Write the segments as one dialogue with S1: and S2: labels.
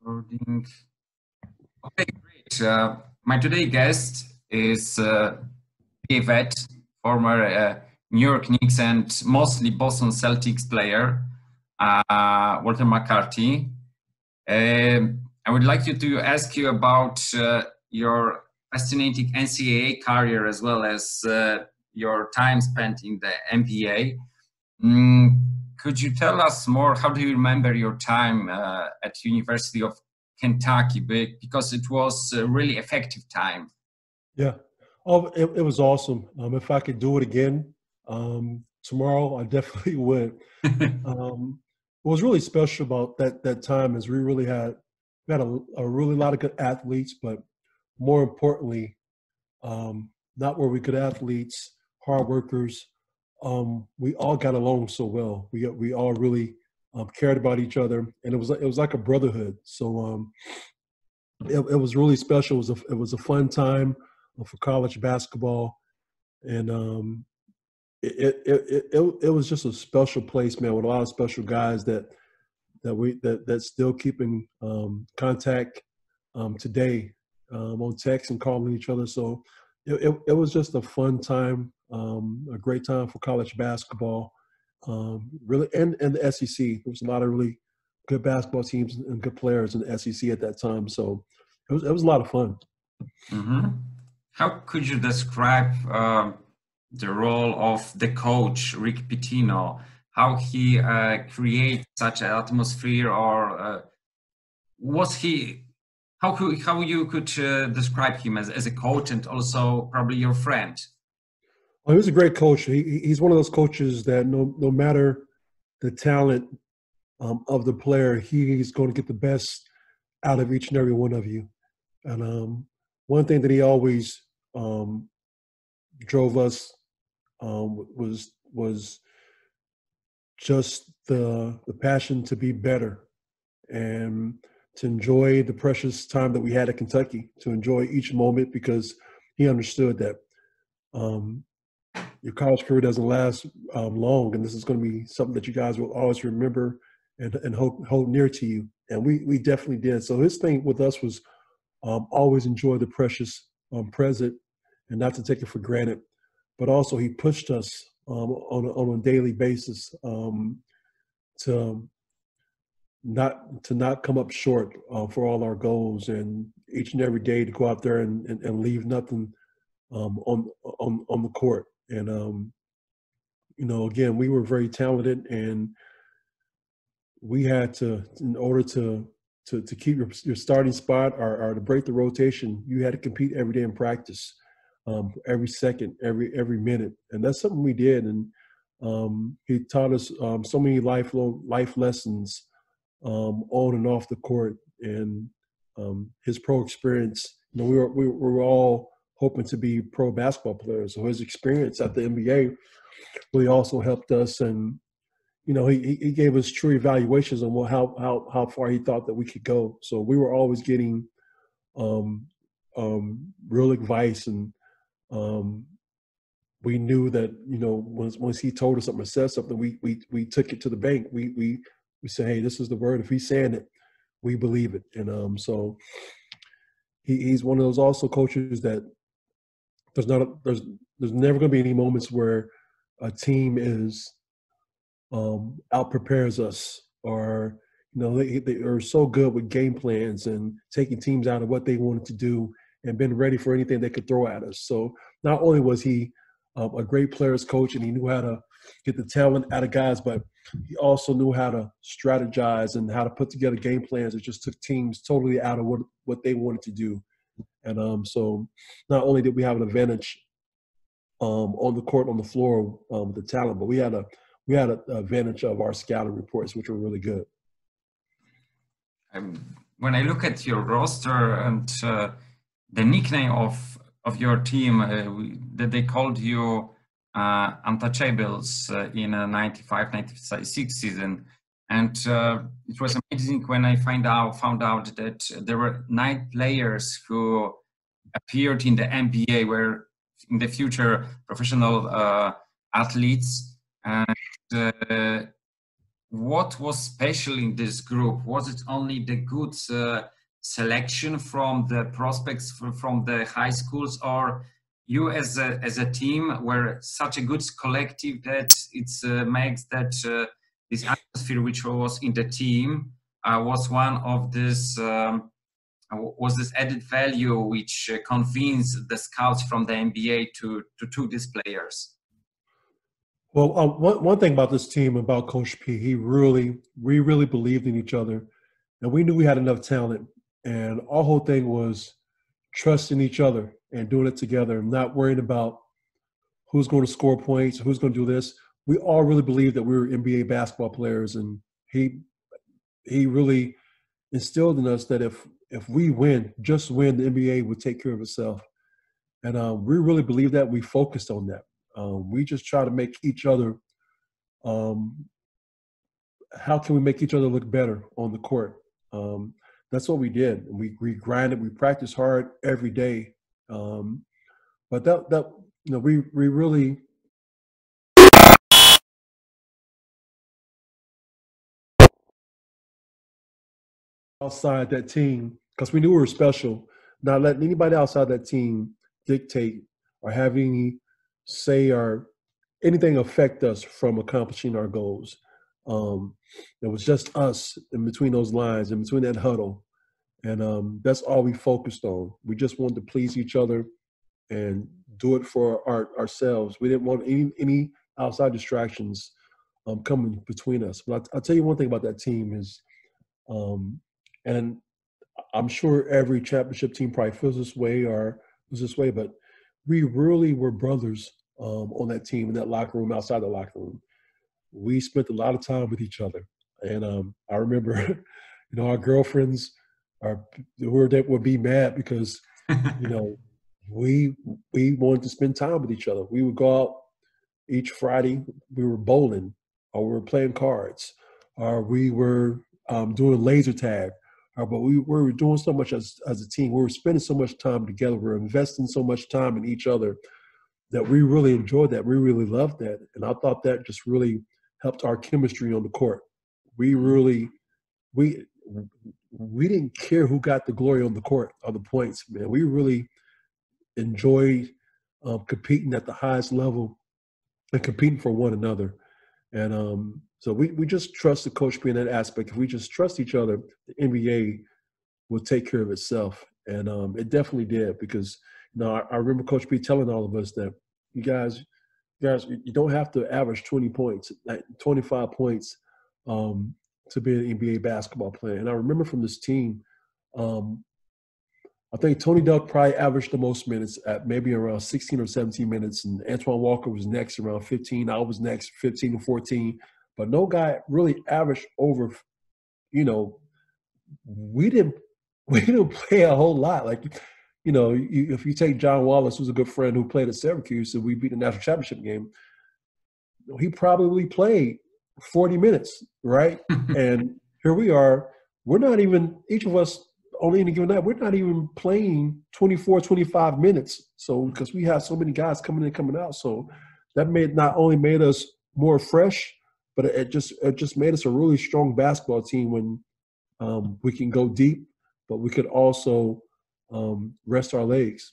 S1: Recording. Okay, great. My today guest is a vet, former New York Knicks and mostly Boston Celtics player, Walter McCarty. I would like to ask you about your fascinating NCAA career as well as your time spent in the NBA. Could you tell us more? How do you remember your time at University of Kentucky? Because it was a really effective time.
S2: Yeah. It was awesome. If I could do it again tomorrow, I definitely would. What was really special about that time is we had a really lot of good athletes, but more importantly, not where we good athletes, hard workers. We all got along so well. We all really cared about each other, and it was like a brotherhood. So it was really special. It was a fun time for college basketball, and it was just a special place, man, with a lot of special guys that still keep in contact today on text and calling each other. So it was just a fun time, a great time for college basketball, really, and the SEC. There was a lot of really good basketball teams and good players in the SEC at that time. So it was a lot of fun.
S1: Mm-hmm. How could you describe the role of the coach, Rick Pitino? How he creates such an atmosphere, or was he? How you could describe him as a coach and also probably your friend?
S2: Well, he was a great coach. He's one of those coaches that no matter the talent of the player, he's going to get the best out of each and every one of you. And one thing that he always drove us was just the passion to be better and to enjoy the precious time that we had at Kentucky, to enjoy each moment, because he understood that your college career doesn't last long, and this is going to be something that you guys will always remember and hold near to you. And we definitely did. So his thing with us was always enjoy the precious present and not to take it for granted. But also he pushed us on a daily basis to not come up short for all our goals, and each and every day to go out there and leave nothing on the court. And again, we were very talented, and we had to, in order to keep your starting spot or to break the rotation, you had to compete every day in practice, every second, every minute, and that's something we did. And he taught us so many life lessons on and off the court. And his pro experience, we were all hoping to be pro basketball players, so his experience at the NBA really also helped us. And he gave us true evaluations on how far he thought that we could go. So we were always getting real advice, and we knew that once he told us something or said something, we took it to the bank. We said, hey, this is the word. If he's saying it, we believe it. And so he's one of those also coaches that there's never going to be any moments where a team is out prepares us, or they are so good with game plans and taking teams out of what they wanted to do and been ready for anything they could throw at us. So not only was he a great players coach, and he knew how to get the talent out of guys, but he also knew how to strategize and how to put together game plans that just took teams totally out of what they wanted to do. And so not only did we have an advantage on the court, on the floor, with the talent, but we had an advantage of our scouting reports, which were really good.
S1: When I look at your roster and the nickname of your team, that they called you Untouchables in a 95-96 season, and it was amazing when I found out that there were 9 players who appeared in the NBA, were in the future professional athletes. And what was special in this group? Was it only the good selection from the prospects from the high schools, or you as a team were such a good collective that it makes that this atmosphere which was in the team was one of this was this added value which convinced the scouts from the NBA to took these players?
S2: Well, one thing about this team, about Coach P, we really believed in each other, and we knew we had enough talent. And our whole thing was trusting each other and doing it together, and not worrying about who's going to score points, who's going to do this. We all really believed that we were NBA basketball players, and he really instilled in us that if we win, just win, the NBA would take care of itself. And we really believe that. We focused on that. We just try to make each other. How can we make each other look better on the court? That's what we did. We grinded. We practiced hard every day. But that we really outside that team, because we knew we were special. Not letting anybody outside that team dictate or have any say or anything affect us from accomplishing our goals. It was just us in between those lines, in between that huddle. And that's all we focused on. We just wanted to please each other and do it for ourselves. We didn't want any outside distractions coming between us. But I'll tell you one thing about that team is, and I'm sure every championship team probably feels this way or was this way, but we really were brothers on that team, in that locker room, outside the locker room. We spent a lot of time with each other. And I remember, our girlfriends would be mad because, we wanted to spend time with each other. We would go out each Friday. We were bowling, or we were playing cards, or we were doing laser tag. But we were doing so much as a team. We were spending so much time together. We were investing so much time in each other that we really enjoyed that. We really loved that. And I thought that just really helped our chemistry on the court. We didn't care who got the glory on the court or the points, man. We really enjoyed competing at the highest level and competing for one another. And so we just trusted Coach P in that aspect. If we just trust each other, the NBA will take care of itself. And it definitely did, because I remember Coach P telling all of us that you guys, you don't have to average 20 points, 25 points to be an NBA basketball player. And I remember from this team, I think Tony Duck probably averaged the most minutes at maybe around 16 or 17 minutes, and Antoine Walker was next around 15. I was next 15 and 14. But no guy really averaged over, we didn't play a whole lot. Like, if you take John Wallace, who's a good friend who played at Syracuse, and we beat the national championship game, he probably played 40 minutes, right? And here we are. We're not even, each of us, only in a given night, we're not even playing 24, 25 minutes. So, because we have so many guys coming in, coming out. So that not only made us more fresh, but it just made us a really strong basketball team when we can go deep, but we could also rest our legs.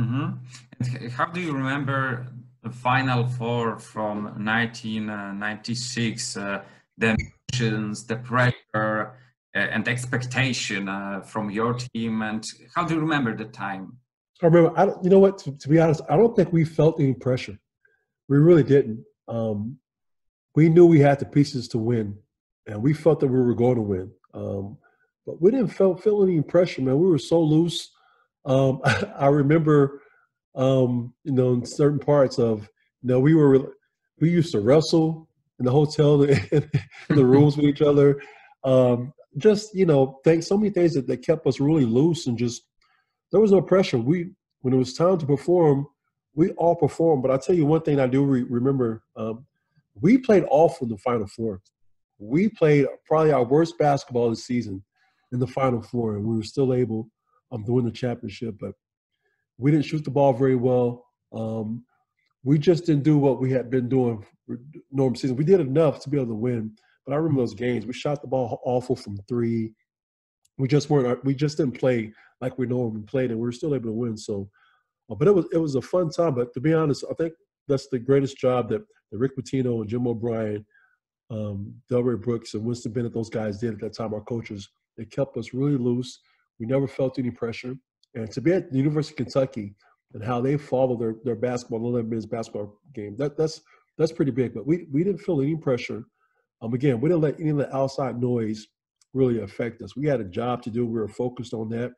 S1: Mm-hmm. How do you remember the Final Four from 1996? The emotions, the pressure, and expectation from your team, and how do you remember the time?
S2: I remember. You know what? To be honest, I don't think we felt any pressure. We really didn't. We knew we had the pieces to win, and we felt that we were going to win. But we didn't feel any pressure, man. We were so loose. I remember, in certain parts of, we used to wrestle in the hotel, in the rooms with each other. Just, so many things that kept us really loose, and just, there was no pressure. When it was time to perform, we all performed. But I'll tell you one thing I do remember, we played awful in the Final Four. We played probably our worst basketball this season in the Final Four, and we were still able to win the championship. But we didn't shoot the ball very well. We just didn't do what we had been doing for normal season. We did enough to be able to win, But I remember those games. We shot the ball awful from three. We just didn't play like we normally played, and we were still able to win. So, but it was a fun time. But to be honest, I think that's the greatest job that Rick Pitino and Jim O'Brien, Delray Brooks, and Winston Bennett, those guys did at that time. Our coaches, they kept us really loose. We never felt any pressure. And to be at the University of Kentucky and how they follow their basketball, men's basketball game, that's pretty big. But we didn't feel any pressure. Again, we didn't let any of the outside noise really affect us. We had a job to do. We were focused on that,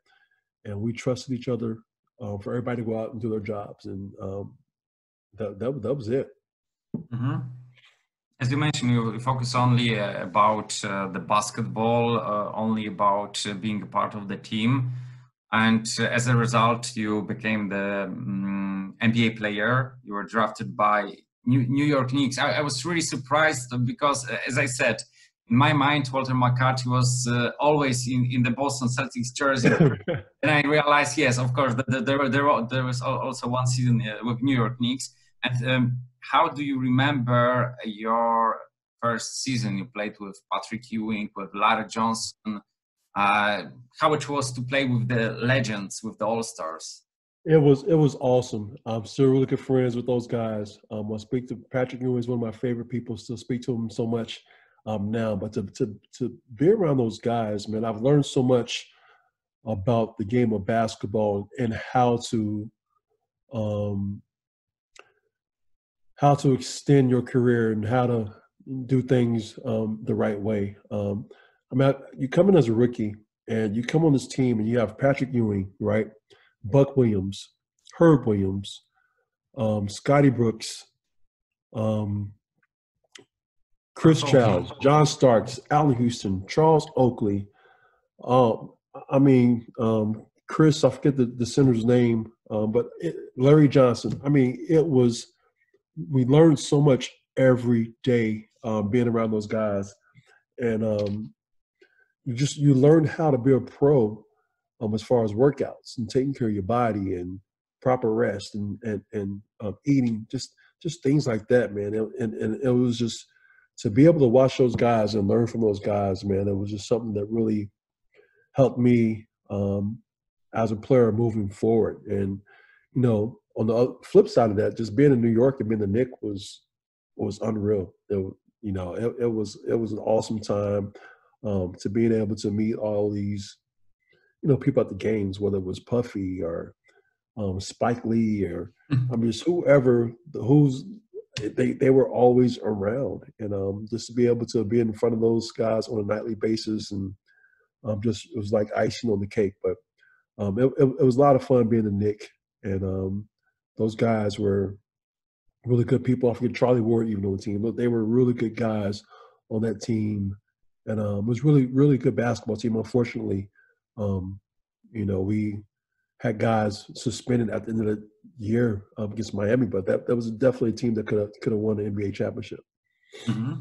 S2: and we trusted each other for everybody to go out and do their jobs. And that was it.
S1: Mm-hmm. As you mentioned, you focus only about the basketball, only about being a part of the team. And as a result, you became the NBA player. You were drafted by New York Knicks. I was really surprised because, as I said, in my mind, Walter McCarty was always in the Boston Celtics jersey. And I realized, yes, of course, there was also one season with New York Knicks. And how do you remember your first season? You played with Patrick Ewing, with Larry Johnson. How it was to play with the legends, with the All-Stars?
S2: It was awesome. I'm still really good friends with those guys. I speak to Patrick Ewing, is one of my favorite people. Still speak to him so much now. But to be around those guys, man, I've learned so much about the game of basketball and how to extend your career and how to do things the right way. You come in as a rookie and you come on this team and you have Patrick Ewing, right? Buck Williams, Herb Williams, Scotty Brooks, Chris Childs, John Starks, Allen Houston, Charles Oakley. Chris, I forget the center's name, but Larry Johnson. We learned so much every day being around those guys. And you learn how to be a pro as far as workouts and taking care of your body and proper rest and eating, just things like that, man. And it was just to be able to watch those guys and learn from those guys, man. It was just something that really helped me as a player moving forward. And on the flip side of that, just being in New York and being the Knicks was unreal. It was an awesome time to being able to meet all these people at the games, whether it was Puffy or Spike Lee or just whoever they were always around, and just to be able to be in front of those guys on a nightly basis and it was like icing on the cake. But it was a lot of fun being a Knick, and those guys were really good people. I forget Charlie Ward even on the team, but they were really good guys on that team, and it was really, really good basketball team. Unfortunately, we had guys suspended at the end of the year against Miami, but that was definitely a team that could have won the NBA championship.
S1: Mm-hmm.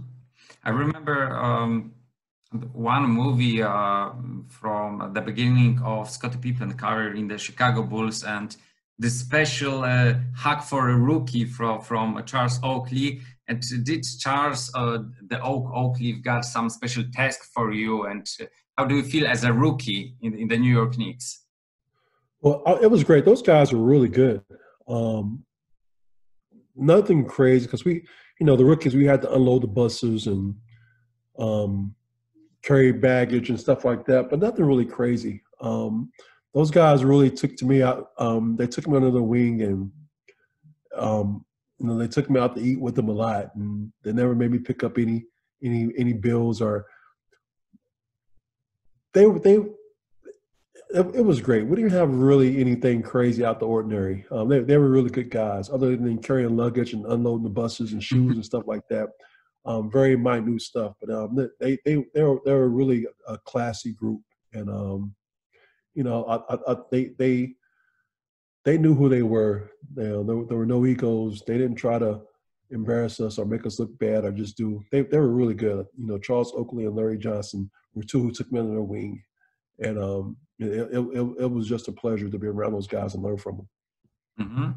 S1: I remember one movie from the beginning of Scottie Pippen's career in the Chicago Bulls, and the special hack for a rookie from Charles Oakley. And did Charles, the Oakley, got some special task for you? And how do you feel as a rookie in the New York Knicks?
S2: Well, it was great. Those guys were really good. Nothing crazy because the rookies, we had to unload the buses and carry baggage and stuff like that, but nothing really crazy. Those guys really took me out. They took me under their wing, and they took me out to eat with them a lot, and they never made me pick up any bills or It was great. We didn't have really anything crazy out the ordinary. They were really good guys, other than carrying luggage and unloading the buses and shoes and stuff like that. Very minute stuff, but they were really a classy group, and they knew who they were. There were no egos. They didn't try to embarrass us or make us look bad or just do. They were really good. Charles Oakley and Larry Johnson were two who took me under their wing, and it was just a pleasure to be around those guys and learn from them.
S1: Mm-hmm.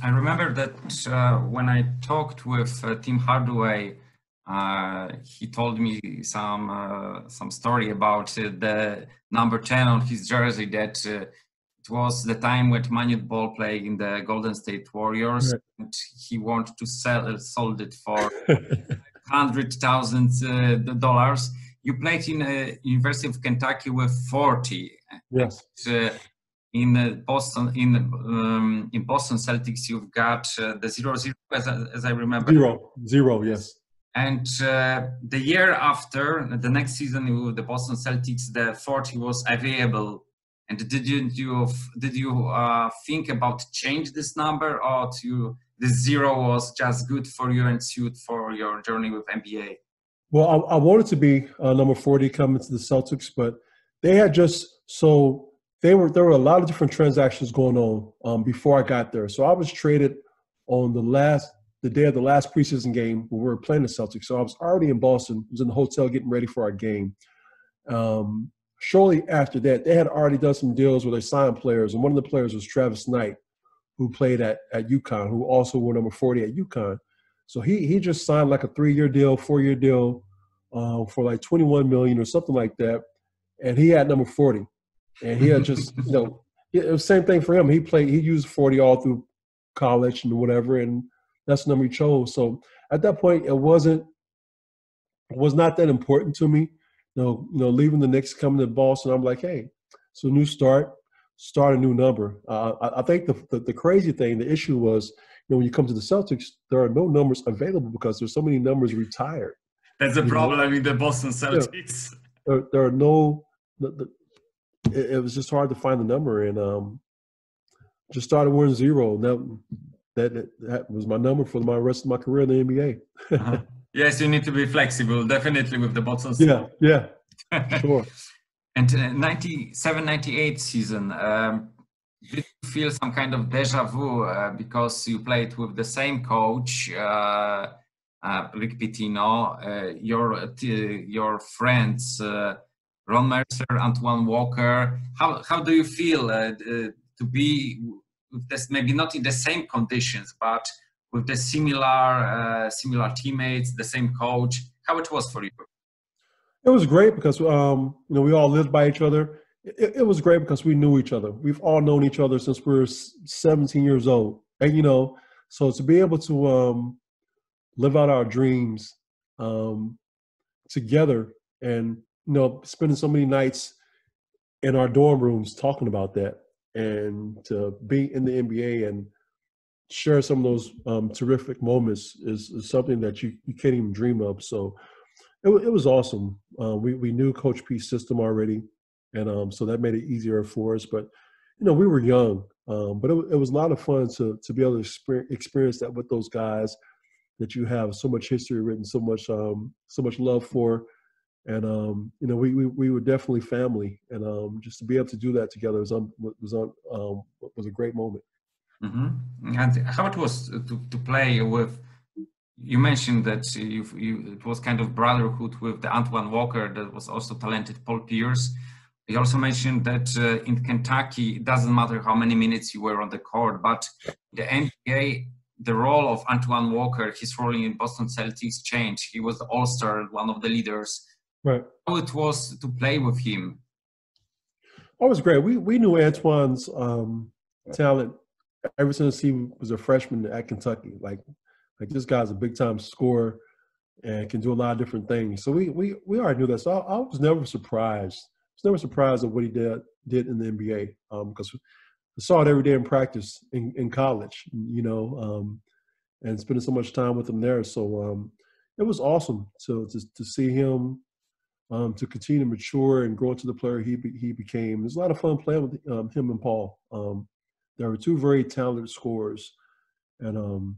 S1: I remember that when I talked with Tim Hardaway he told me some story about the number 10 on his jersey, that it was the time when Manute Bol played in the Golden State Warriors,
S2: Right.
S1: and he wanted to sold it for $100,000. You played in University of Kentucky with 40.
S2: Yes.
S1: And, in Boston Celtics, you've got the 0-0, as I remember.
S2: 0-0, yes.
S1: And the year after, the next season with the Boston Celtics, the 40 was available. And did you think about change this number, or the 0 was just good for you and suit for your journey with NBA?
S2: Well, I wanted to be number 40 coming to the Celtics, but they had there were a lot of different transactions going on before I got there. So I was traded on the day of the last preseason game when we were playing the Celtics. So I was already in Boston, was in the hotel getting ready for our game. Shortly after that, they had already done some deals where they signed players, and one of the players was Travis Knight, who played at UConn, who also wore number 40 at UConn. So he just signed like a 3-year deal, 4-year deal for like $21 million or something like that, and he had number 40. And he had just, it was the same thing for him. He used 40 all through college and whatever, and that's the number he chose. So at that point, it was not that important to me. Leaving the Knicks, coming to Boston, I'm like, hey, it's a new start a new number. I think the crazy thing, the issue was, when you come to the Celtics, there are no numbers available because there's so many numbers retired.
S1: That's the problem with the Boston Celtics.
S2: Yeah, there are no. It was just hard to find the number, and just started wearing 0. That was my number for my rest of my career in the NBA.
S1: Yes, you need to be flexible, definitely, with the Boston Celtics.
S2: Yeah, sure.
S1: And 97-98 season, did you feel some kind of deja vu because you played with the same coach, Rick Pitino, your friends, Ron Mercer, Antoine Walker? How do you feel to be with this, maybe not in the same conditions, but with the similar teammates, the same coach? How it was for you?
S2: It was great because we all lived by each other. It was great because we knew each other. We've all known each other since we were 17 years old, and so to be able to live out our dreams together, and spending so many nights in our dorm rooms talking about that, and to be in the NBA and share some of those terrific moments is something that you can't even dream of. So it was awesome. We knew Coach P's system already, and so that made it easier for us. But we were young, but it was a lot of fun to be able to experience that with those guys that you have so much history written, so much love for. And we were definitely family, and just to be able to do that together was a great moment.
S1: Mm-hmm. And how it was to play with? You mentioned that it was kind of brotherhood with the Antoine Walker, that was also talented Paul Pierce. You also mentioned that in Kentucky, it doesn't matter how many minutes you were on the court, but the NBA, the role of Antoine Walker, his role in Boston Celtics changed. He was the all-star, one of the leaders.
S2: Right.
S1: How it was to play with him?
S2: Oh, it was great. We knew Antoine's talent ever since he was a freshman at Kentucky. Like this guy's a big-time scorer and can do a lot of different things. So we already knew that. So I was never surprised. I was never surprised at what he did in the NBA because I saw it every day in practice in college, and spending so much time with him there. So it was awesome to see him to continue to mature and grow into the player he became. It was a lot of fun playing with him and Paul. There were two very talented scorers, and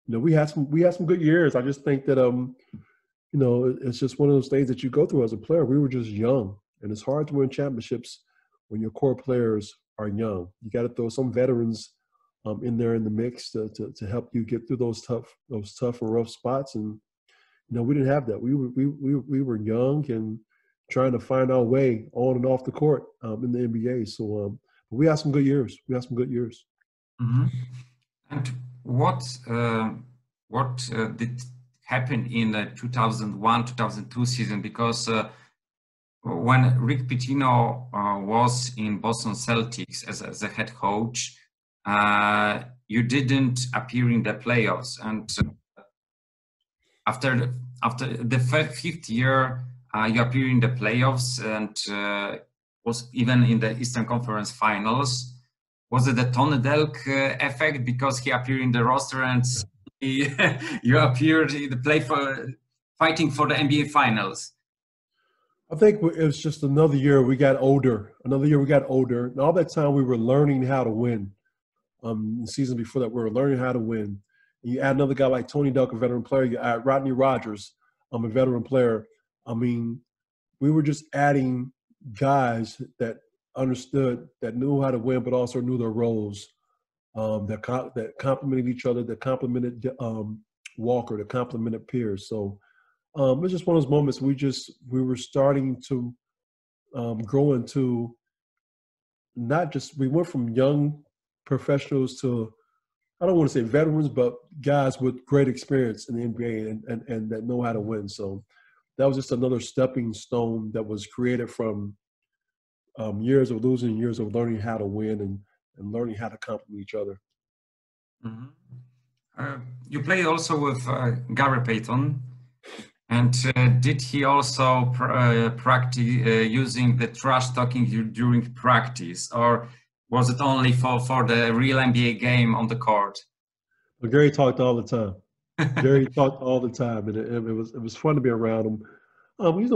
S2: we had some good years. I just think that it's just one of those things that you go through as a player. We were just young, and it's hard to win championships when your core players are young. You got to throw some veterans in there in the mix to help you get through those tough and rough spots. And we didn't have that. We were young and trying to find our way on and off the court in the NBA. So we had some good years.
S1: Mm-hmm. And what did happened in the 2001-2002 season, because when Rick Pitino was in Boston Celtics as a head coach, you didn't appear in the playoffs, and after the fifth year, you appear in the playoffs and was even in the Eastern Conference Finals. Was it the Tony Delk effect, because he appeared in the roster and you appeared in the play for fighting for the NBA Finals?
S2: I think it was just another year we got older. And all that time we were learning how to win. The season before that, we were learning how to win. And you add another guy like Tony Delk, a veteran player. You add Rodney Rogers, a veteran player. I mean, we were just adding guys that understood, that knew how to win, but also knew their roles, that complemented each other, that complemented Walker, that complemented Pierce. So it was just one of those moments we were starting to grow into, not just, we went from young professionals to, I don't want to say veterans, but guys with great experience in the NBA and that know how to win. So that was just another stepping stone that was created from years of losing, years of learning how to win and learning how to complement each other.
S1: Mm-hmm. You played also with Gary Payton. And did he also practice using the trash talking during practice, or was it only for the real NBA game on the court?
S2: Well, Gary talked all the time. Gary talked all the time, and it was fun to be around him.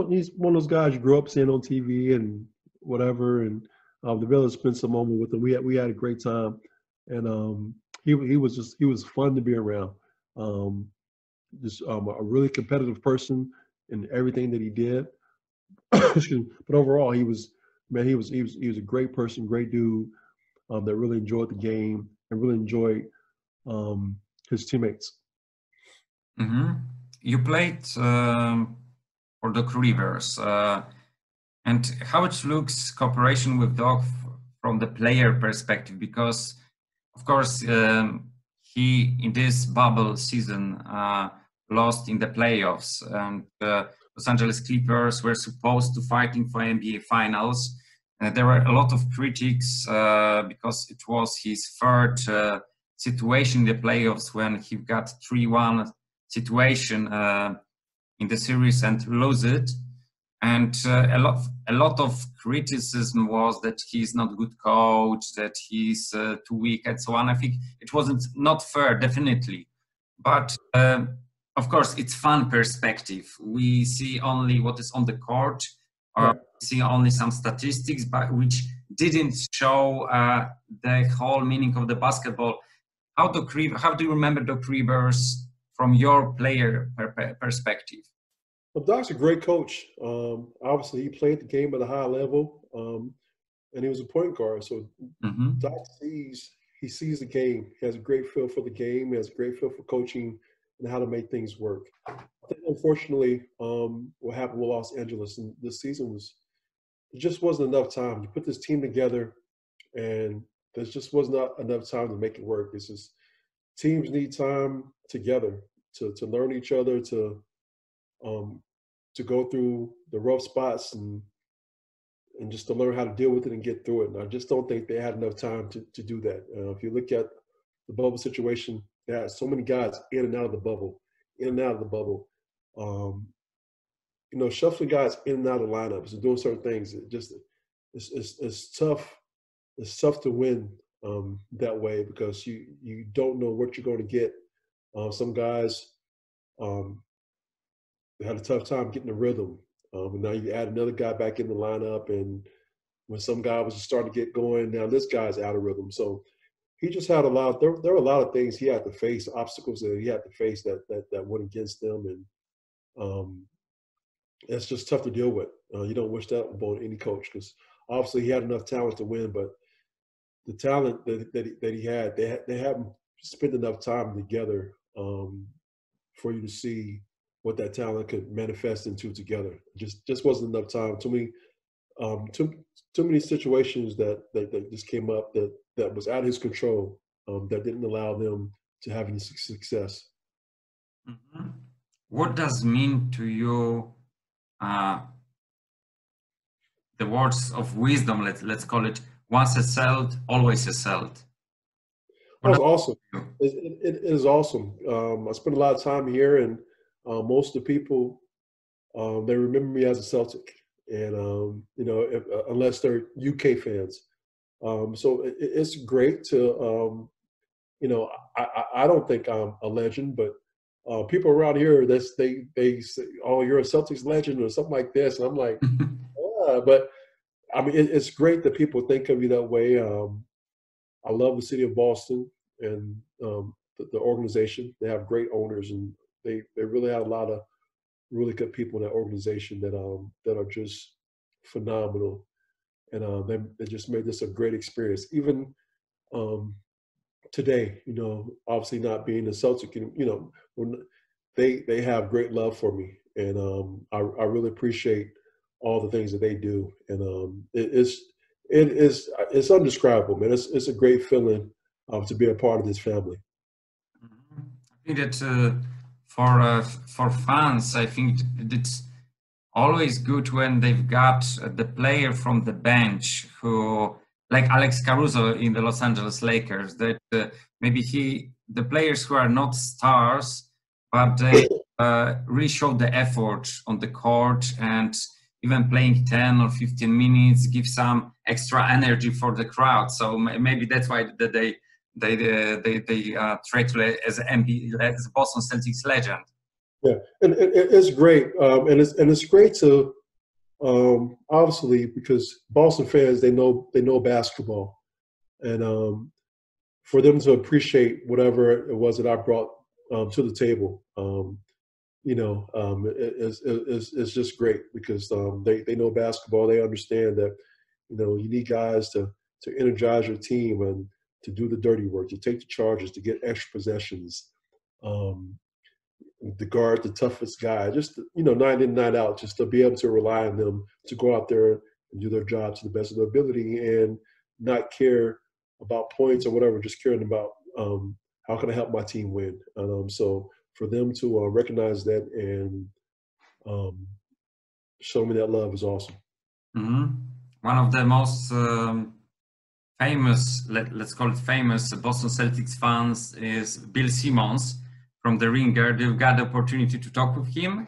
S2: He's one of those guys you grew up seeing on TV and whatever, and the village spent some moment with him. We had a great time, and he was fun to be around. Just a really competitive person in everything that he did. But overall, he was a great person, great dude that really enjoyed the game and really enjoyed his teammates.
S1: Mm-hmm. You played for the Rivers, and how it looks cooperation with Doc from the player perspective, because of course he in this bubble season lost in the playoffs, and Los Angeles Clippers were supposed to fighting for NBA Finals. There were a lot of critics because it was his third situation in the playoffs when he got 3-1 situation in the series and lose it. And a lot of criticism was that he's not a good coach, that he's too weak, and so on. I think it wasn't not fair, definitely. But of course, it's fun perspective. We see only what is on the court, or see only some statistics, but which didn't show the whole meaning of the basketball. How do you remember Doc Rivers from your player perspective?
S2: Well, Doc's a great coach. Obviously, he played the game at a high level, and he was a point guard. So Doc sees the game. He has a great feel for the game. He has a great feel for coaching and how to make things work. I think, unfortunately, what happened with Los Angeles in this season it just wasn't enough time. You put this team together, and there just was not enough time to make it work. It's just teams need time together to learn each other, to go through the rough spots and just to learn how to deal with it and get through it. And I just don't think they had enough time to do that. If you look at the bubble situation, they had so many guys in and out of the bubble. Shuffling guys in and out of lineups and doing certain things. It's tough. It's tough to win that way because you don't know what you're going to get. Some guys had a tough time getting the rhythm. And now you add another guy back in the lineup, and when some guy was just starting to get going, now this guy's out of rhythm. So he just had there were a lot of things he had to face, obstacles that he had to face that went against them, and it's just tough to deal with. You don't wish that upon any coach because obviously he had enough talent to win, but the talent that he had, they haven't spent enough time together for you to see what that talent could manifest into together. Just wasn't enough time. Too many situations that just came up that was out of his control, that didn't allow them to have any success.
S1: Mm-hmm. what does mean to you the words of wisdom? Let's call it once excelled, always excelled.
S2: That was awesome.
S1: You?
S2: It is awesome. I spent a lot of time here, and most of the people they remember me as a Celtic, and unless they're UK fans. So it's great to I don't think I'm a legend, but people around here they say, "Oh, you're a Celtics legend" or something like this, and I'm like, yeah. But I mean, it's great that people think of you that way. I love the city of Boston and the organization. They have great owners, and they really have a lot of really good people in that organization that are just phenomenal, and they just made this a great experience. Even um, today, obviously not being a Celtic, when they have great love for me, and I really appreciate all the things that they do, and it's indescribable, man. It's a great feeling to be a part of this family.
S1: I think that for fans, I think it's always good when they've got the player from the bench who, like Alex Caruso in the Los Angeles Lakers, that maybe the players who are not stars, but they really show the effort on the court, and even playing 10 or 15 minutes give some extra energy for the crowd. So maybe that's why they try to as as Boston Celtics legend.
S2: Yeah, and it's great, and it's great to obviously because Boston fans they know basketball, and for them to appreciate whatever it was that I brought to the table, it's just great because they know basketball. They understand that you need guys to energize your team and to do the dirty work, to take the charges, to get extra possessions, to guard the toughest guy, just night in, night out, just to be able to rely on them to go out there and do their job to the best of their ability and not care about points or whatever, just caring about how can I help my team win. So for them to recognize that and show me that love is awesome.
S1: Mm-hmm. One of the most famous, let's call it famous, Boston Celtics fans is Bill Simmons from The Ringer. You've got the opportunity to talk with him?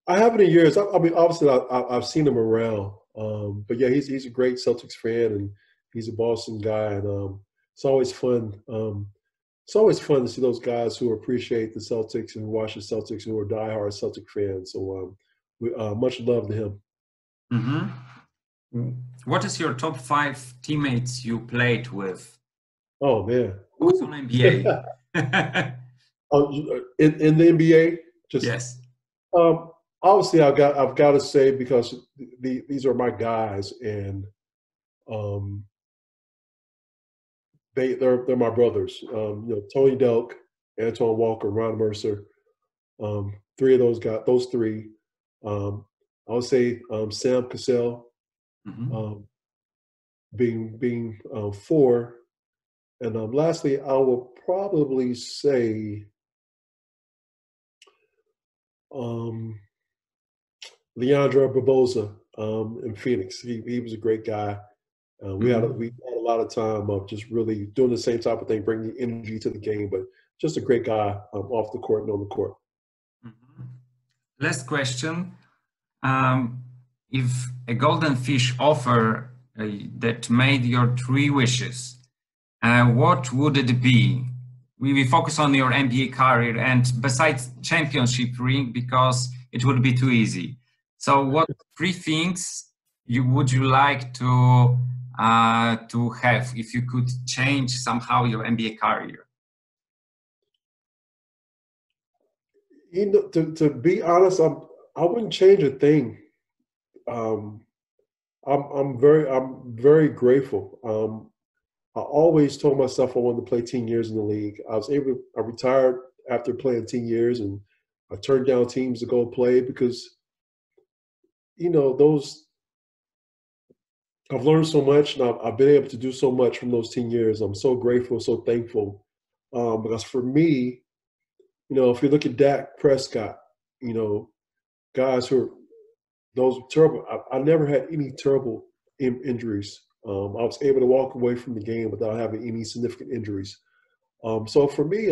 S2: I haven't in years. I mean, obviously, I've seen him around. But yeah, he's a great Celtics fan, and he's a Boston guy, and it's always fun. It's always fun to see those guys who appreciate the Celtics and watch the Celtics, who are diehard Celtic fans. So much love to him.
S1: Mm-hmm. What is your top 5 teammates you played with?
S2: Oh man,
S1: who's on NBA?
S2: in the NBA, just
S1: yes.
S2: Obviously, I've got to say because these are my guys, and they're my brothers. Tony Delk, Antoine Walker, Ron Mercer. Three of those guys, those three. I would say Sam Cassell,
S1: Mm-hmm.
S2: being 4, and lastly, I will probably say Leandro Barboza in Phoenix. He was a great guy. We had a lot of time of just really doing the same type of thing, bringing energy to the game, but just a great guy off the court and on the court.
S1: Mm-hmm. Last question. If a golden fish offer that made your 3 wishes, what would it be? We will focus on your NBA career and besides championship ring because it would be too easy. So what 3 things would you like to have if you could change somehow your NBA career?
S2: To be honest, I wouldn't change a thing. I'm very grateful. I always told myself I wanted to play 10 years in the league. I retired after playing 10 years, and I turned down teams to go play because, I've learned so much, and I've been able to do so much from those 10 years. I'm so grateful, so thankful, because for me, if you look at Dak Prescott, guys who are those terrible. I never had any terrible injuries. I was able to walk away from the game without having any significant injuries. So for me,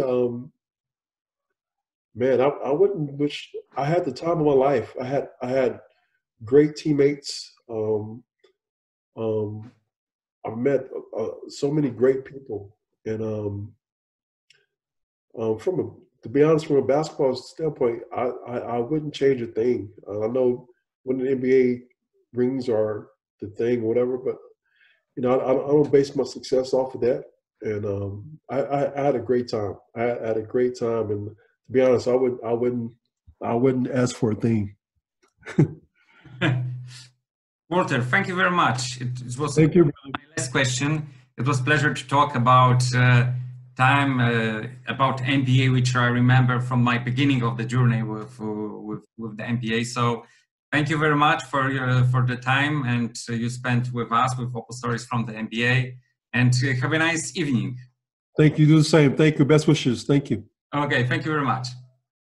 S2: man, I wouldn't wish. I had the time of my life. I had great teammates. I've met so many great people, and to be honest, from a basketball standpoint, I wouldn't change a thing. I know when the NBA rings are the thing, whatever, but I don't base my success off of that. And I had a great time. I had a great time, and to be honest, I wouldn't ask for a thing.
S1: Walter, thank you very much. It was
S2: Thank you.
S1: My last question. It was a pleasure to talk about time about NBA, which I remember from my beginning of the journey with the NBA. So thank you very much for the time and you spent with us with OPOstories from the NBA. And have a nice evening.
S2: Thank you. Do the same. Thank you. Best wishes. Thank you.
S1: Okay. Thank you very much.